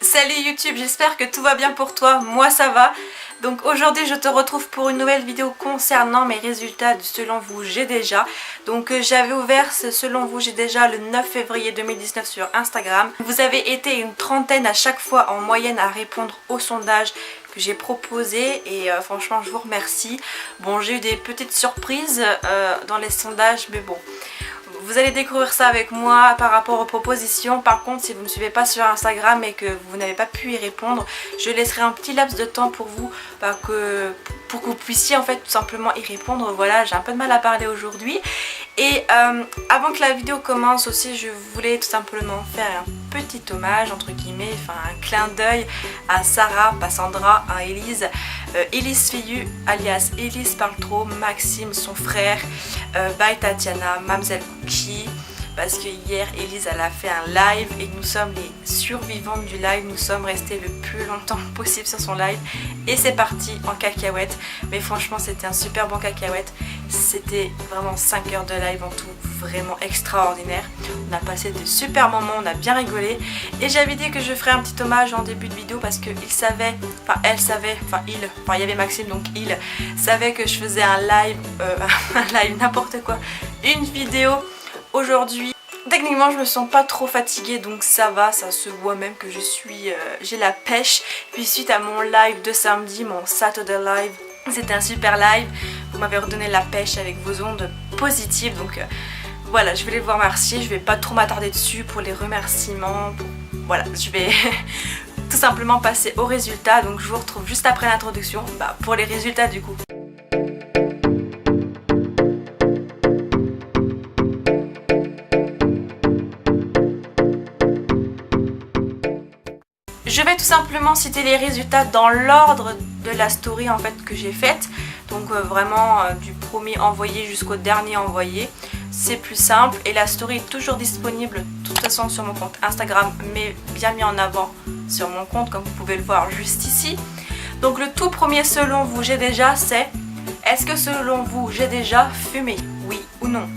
Salut YouTube, j'espère que tout va bien pour toi, moi ça va. Donc aujourd'hui je te retrouve pour une nouvelle vidéo concernant mes résultats de Selon vous j'ai déjà. Donc j'avais ouvert ce Selon vous j'ai déjà le 9 février 2019 sur Instagram. Vous avez été une trentaine à chaque fois en moyenne à répondre au sondage que j'ai proposé et franchement je vous remercie. Bon, j'ai eu des petites surprises dans les sondages, mais bon, vous allez découvrir ça avec moi par rapport aux propositions. Par contre, si vous ne me suivez pas sur Instagram et que vous n'avez pas pu y répondre, je laisserai un petit laps de temps pour vous pour que vous puissiez en fait tout simplement y répondre. Voilà, j'ai un peu de mal à parler aujourd'hui. Et avant que la vidéo commence aussi, je voulais tout simplement faire un petit hommage entre guillemets, enfin un clin d'œil à Sarah, pas Sandra, à Elise. Elise Fillu alias Elise parle trop, Maxime son frère, by Tatiana, Mamzelle Cookie, parce que hier Elise elle a fait un live et nous sommes les survivantes du live, nous sommes restés le plus longtemps possible sur son live et c'est parti en cacahuète. Mais franchement c'était un super bon cacahuète, c'était vraiment 5 heures de live en tout, vraiment extraordinaire. On a passé de super moments, on a bien rigolé et j'avais dit que je ferais un petit hommage en début de vidéo parce qu'il savait, enfin elle savait, enfin il y avait Maxime donc il savait que je faisais un live, n'importe quoi, une vidéo aujourd'hui. Techniquement je me sens pas trop fatiguée donc ça va, ça se voit même que j'ai la pêche. Puis suite à mon live de samedi, mon Saturday live, c'était un super live, vous m'avez redonné la pêche avec vos ondes positives donc voilà, je voulais vous remercier, je vais pas trop m'attarder dessus pour les remerciements, voilà, je vais tout simplement passer aux résultats. Donc je vous retrouve juste après l'introduction pour les résultats du coup. Je vais tout simplement citer les résultats dans l'ordre de la story en fait que j'ai faite. Donc vraiment du premier envoyé jusqu'au dernier envoyé. C'est plus simple et la story est toujours disponible de toute façon sur mon compte Instagram, mais bien mis en avant sur mon compte comme vous pouvez le voir juste ici. Donc le tout premier Selon vous j'ai déjà, c'est: est-ce que selon vous j'ai déjà fumé? Oui ou non?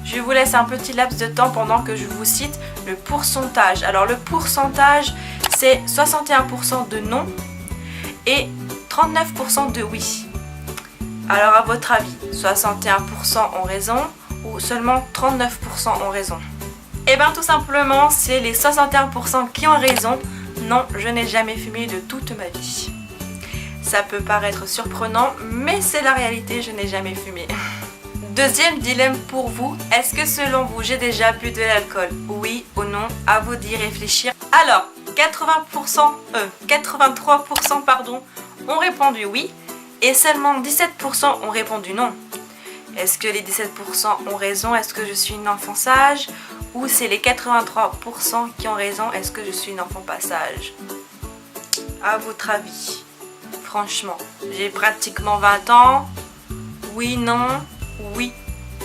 Je vous laisse un petit laps de temps pendant que je vous cite le pourcentage. Alors le pourcentage c'est 61% de non et 39% de oui. Alors à votre avis, 61% ont raison ou seulement 39% ont raison? Et bien tout simplement c'est les 61% qui ont raison. Non, je n'ai jamais fumé de toute ma vie. Ça peut paraître surprenant mais c'est la réalité, je n'ai jamais fumé. Deuxième dilemme pour vous, est-ce que selon vous j'ai déjà bu de l'alcool? Oui ou non? À vous d'y réfléchir. Alors 83% pardon, ont répondu oui et seulement 17% ont répondu non. Est-ce que les 17% ont raison? Est-ce que je suis une enfant sage? Ou c'est les 83% qui ont raison? Est-ce que je suis une enfant pas sage? À votre avis? Franchement, j'ai pratiquement 20 ans. Oui, non? Oui,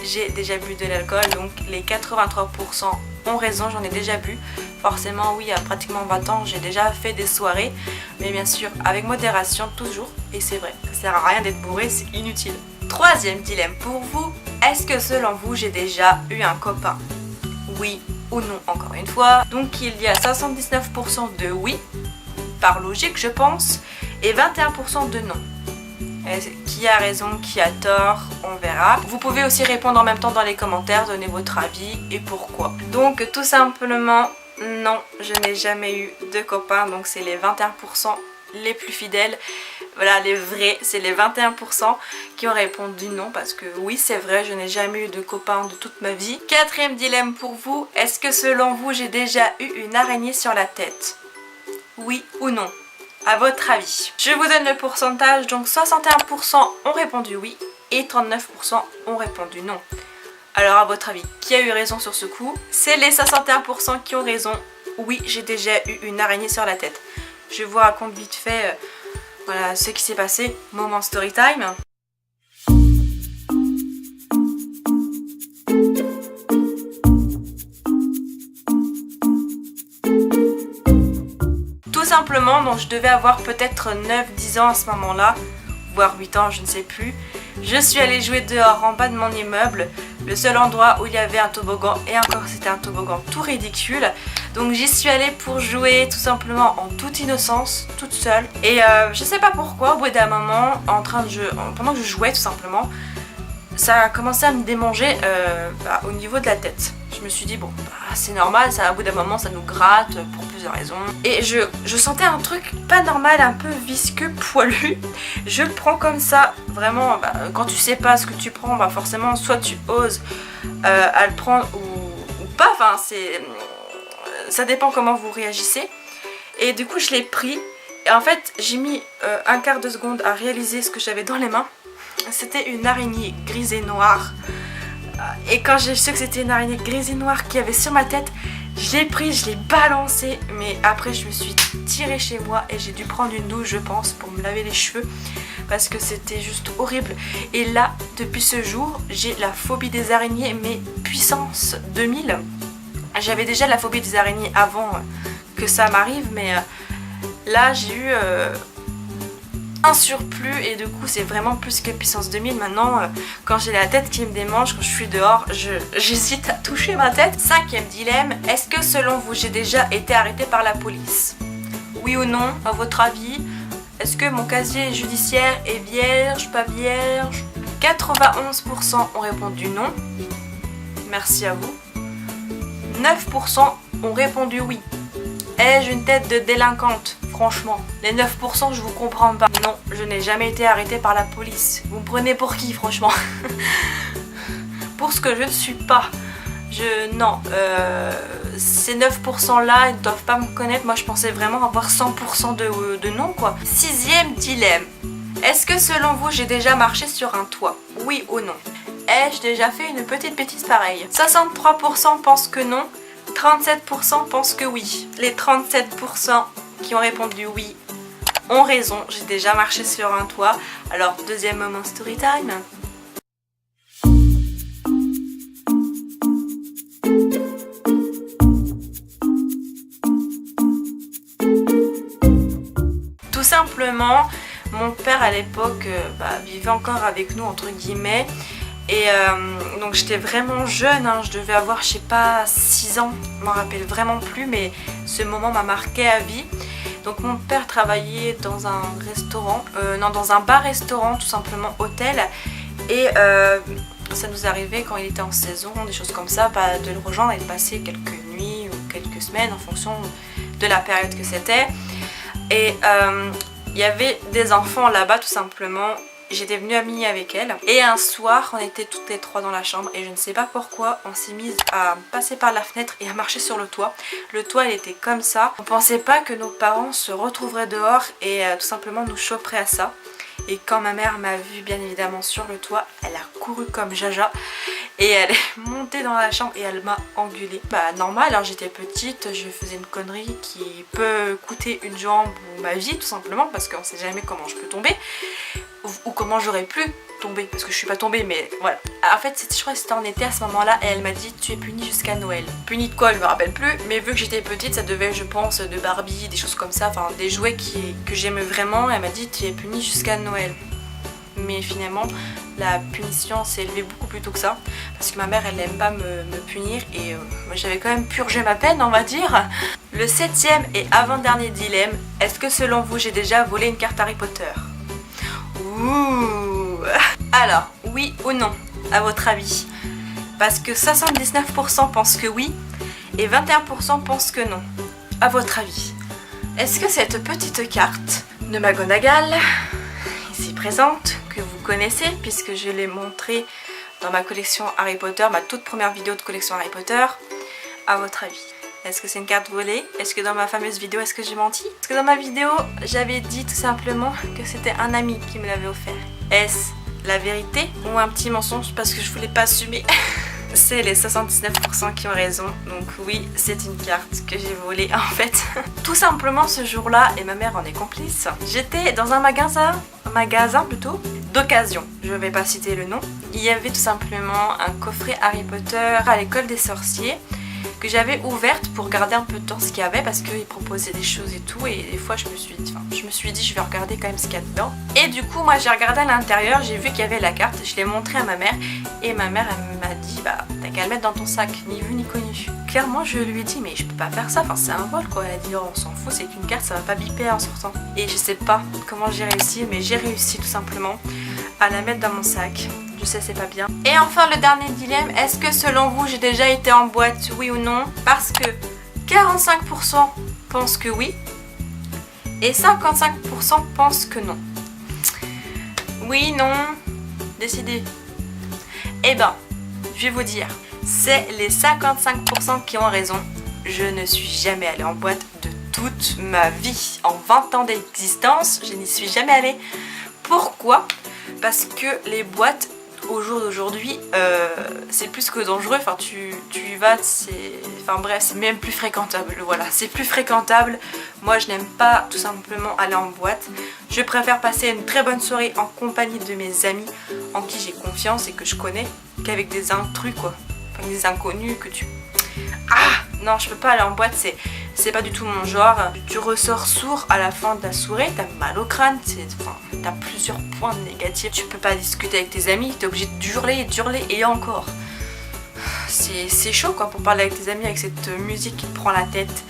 j'ai déjà bu de l'alcool, donc les 83% ont raison, j'en ai déjà bu. Forcément oui, à pratiquement 20 ans, j'ai déjà fait des soirées, mais bien sûr avec modération toujours, et c'est vrai, ça sert à rien d'être bourré, c'est inutile. Troisième dilemme pour vous, est-ce que selon vous j'ai déjà eu un copain? Oui ou non encore une fois. Donc il y a 79% de oui, par logique je pense, et 21% de non. Qui a raison, qui a tort, on verra. Vous pouvez aussi répondre en même temps dans les commentaires, donner votre avis et pourquoi. Donc tout simplement, non, je n'ai jamais eu de copains, donc c'est les 21% les plus fidèles. Voilà, les vrais, c'est les 21% qui ont répondu non, parce que oui, c'est vrai, je n'ai jamais eu de copain de toute ma vie. Quatrième dilemme pour vous, est-ce que selon vous j'ai déjà eu une araignée sur la tête? Oui ou non? À votre avis? Je vous donne le pourcentage, donc 61% ont répondu oui et 39% ont répondu non. Alors à votre avis, qui a eu raison sur ce coup? C'est les 61% qui ont raison. Oui, j'ai déjà eu une araignée sur la tête. Je vous raconte vite fait voilà, ce qui s'est passé. Moment story time. Tout simplement, donc je devais avoir peut-être 9-10 ans à ce moment-là, voire 8 ans, je ne sais plus. Je suis allée jouer dehors en bas de mon immeuble. le seul endroit où il y avait un toboggan, et encore c'était un toboggan tout ridicule. Donc j'y suis allée pour jouer tout simplement en toute innocence, toute seule. Et je sais pas pourquoi, au bout d'un moment, pendant que je jouais tout simplement, ça a commencé à me démanger au niveau de la tête. Je me suis dit bon, c'est normal, ça, au bout d'un moment ça nous gratte pour plusieurs raisons. Et je sentais un truc pas normal, un peu visqueux, poilu. Je le prends comme ça, vraiment, quand tu sais pas ce que tu prends, forcément soit tu oses à le prendre ou pas, enfin ça dépend comment vous réagissez. Et du coup je l'ai pris, et en fait j'ai mis un quart de seconde à réaliser ce que j'avais dans les mains. C'était une araignée grise et noire. Et quand j'ai su que c'était une araignée grise et noire qu'il y avait sur ma tête, je l'ai pris, je l'ai balancé. Mais après je me suis tirée chez moi et j'ai dû prendre une douche je pense pour me laver les cheveux. Parce que c'était juste horrible. Et là, depuis ce jour, j'ai la phobie des araignées, mais puissance 2000. J'avais déjà la phobie des araignées avant que ça m'arrive, mais là j'ai eu un surplus, et du coup c'est vraiment plus que puissance 2000. Maintenant quand j'ai la tête qui me démange, quand je suis dehors, j'hésite à toucher ma tête. 5e dilemme, est-ce que selon vous j'ai déjà été arrêtée par la police? Oui ou non, à votre avis? Est-ce que mon casier judiciaire est vierge, pas vierge? 91% ont répondu non, merci à vous. 9% ont répondu oui. Ai-je une tête de délinquante? Franchement, les 9% je vous comprends pas. Non, je n'ai jamais été arrêtée par la police. Vous me prenez pour qui, franchement? Pour ce que je ne suis pas. Non, ces 9% là, ils ne doivent pas me connaître. Moi je pensais vraiment avoir 100% de non quoi. 6e dilemme. Est-ce que selon vous j'ai déjà marché sur un toit? Oui ou non? Ai-je déjà fait une petite bêtise pareille? 63% pensent que non, 37% pensent que oui. Les 37% qui ont répondu oui ont raison, j'ai déjà marché sur un toit. Alors deuxième moment story time. Tout simplement, mon père à l'époque vivait encore avec nous entre guillemets. Et donc j'étais vraiment jeune, hein, je devais avoir je sais pas 6 ans, je m'en rappelle vraiment plus, mais ce moment m'a marqué à vie. Donc mon père travaillait dans un restaurant, dans un bar-restaurant tout simplement, hôtel. Et ça nous arrivait quand il était en saison, des choses comme ça, de le rejoindre et de passer quelques nuits ou quelques semaines en fonction de la période que c'était. Et il y avait des enfants là-bas tout simplement. J'étais venue amie avec elle et un soir on était toutes les trois dans la chambre et je ne sais pas pourquoi on s'est mise à passer par la fenêtre et à marcher sur le toit. Le toit il était comme ça. On pensait pas que nos parents se retrouveraient dehors et tout simplement nous chopperaient à ça. Et quand ma mère m'a vue bien évidemment sur le toit, elle a couru comme Jaja et elle est montée dans la chambre et elle m'a engueulée. Normal, alors j'étais petite, je faisais une connerie qui peut coûter une jambe ou ma vie tout simplement parce qu'on sait jamais comment je peux tomber ou comment j'aurais pu tomber parce que je suis pas tombée, mais voilà. En fait je crois que c'était en été à ce moment là et elle m'a dit tu es punie jusqu'à Noël. Punie de quoi je me rappelle plus, mais vu que j'étais petite ça devait je pense de Barbie, des choses comme ça, enfin des jouets que j'aimais vraiment. Elle m'a dit tu es punie jusqu'à Noël. Mais finalement la punition s'est élevée beaucoup plus tôt que ça parce que ma mère elle n'aime pas me punir et moi j'avais quand même purgé ma peine on va dire. Le 7e et avant-dernier dilemme, est-ce que selon vous j'ai déjà volé une carte Harry Potter? Ouh. Alors, oui ou non, à votre avis? Parce que 79% pensent que oui et 21% pensent que non. À votre avis, est-ce que cette petite carte de McGonagall, ici présente, que vous connaissez puisque je l'ai montrée dans ma collection Harry Potter, ma toute première vidéo de collection Harry Potter, à votre avis? Est-ce que c'est une carte volée? Est-ce que dans ma fameuse vidéo, est-ce que j'ai menti? Parce que dans ma vidéo, j'avais dit tout simplement que c'était un ami qui me l'avait offert. Est-ce la vérité ou un petit mensonge parce que je voulais pas assumer? C'est les 79% qui ont raison. Donc oui, c'est une carte que j'ai volée en fait. Tout simplement ce jour-là, et ma mère en est complice, j'étais dans un magasin plutôt, d'occasion. Je vais pas citer le nom. Il y avait tout simplement un coffret Harry Potter à l'école des sorciers. que j'avais ouverte pour regarder un peu de temps ce qu'il y avait parce qu'ils proposaient des choses et tout, et des fois je me suis dit je vais regarder quand même ce qu'il y a dedans. Et du coup moi j'ai regardé à l'intérieur, j'ai vu qu'il y avait la carte, je l'ai montré à ma mère et ma mère elle m'a dit bah t'as qu'à le mettre dans ton sac, ni vu ni connu. Clairement je lui ai dit mais je peux pas faire ça, enfin c'est un vol quoi. Elle a dit oh, on s'en fout, c'est qu'une carte, ça va pas biper en sortant. Et je sais pas comment j'ai réussi, mais j'ai réussi tout simplement à la mettre dans mon sac. Je sais c'est pas bien. Et enfin le dernier dilemme, est-ce que selon vous j'ai déjà été en boîte, oui ou non? Parce que 45% pensent que oui et 55% pensent que non. Oui, non, décidez. Eh ben, je vais vous dire, c'est les 55% qui ont raison. Je ne suis jamais allée en boîte de toute ma vie. En 20 ans d'existence, je n'y suis jamais allée. Pourquoi? Parce que les boîtes au jour d'aujourd'hui c'est plus que dangereux, enfin tu y vas, enfin bref, c'est même plus fréquentable, voilà, c'est plus fréquentable. Moi je n'aime pas tout simplement aller en boîte, je préfère passer une très bonne soirée en compagnie de mes amis en qui j'ai confiance et que je connais, qu'avec des intrus quoi, enfin des inconnus que tu... Ah non, je peux pas aller en boîte, c'est pas du tout mon genre. Tu ressors sourd à la fin de la soirée, t'as mal au crâne, t'as plusieurs points négatifs. Tu peux pas discuter avec tes amis, t'es obligé d'hurler et encore. C'est chaud quoi pour parler avec tes amis avec cette musique qui te prend la tête,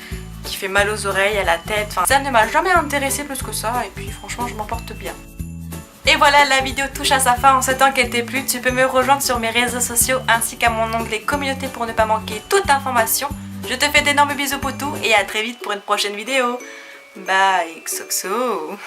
qui fait mal aux oreilles, à la tête. Enfin, ça ne m'a jamais intéressé plus que ça et puis franchement je m'en porte bien. Et voilà, la vidéo touche à sa fin. En souhaitant qu'elle t'ait plu, tu peux me rejoindre sur mes réseaux sociaux ainsi qu'à mon onglet communauté pour ne pas manquer toute information. Je te fais d'énormes bisous poutous et à très vite pour une prochaine vidéo. Bye, XOXO.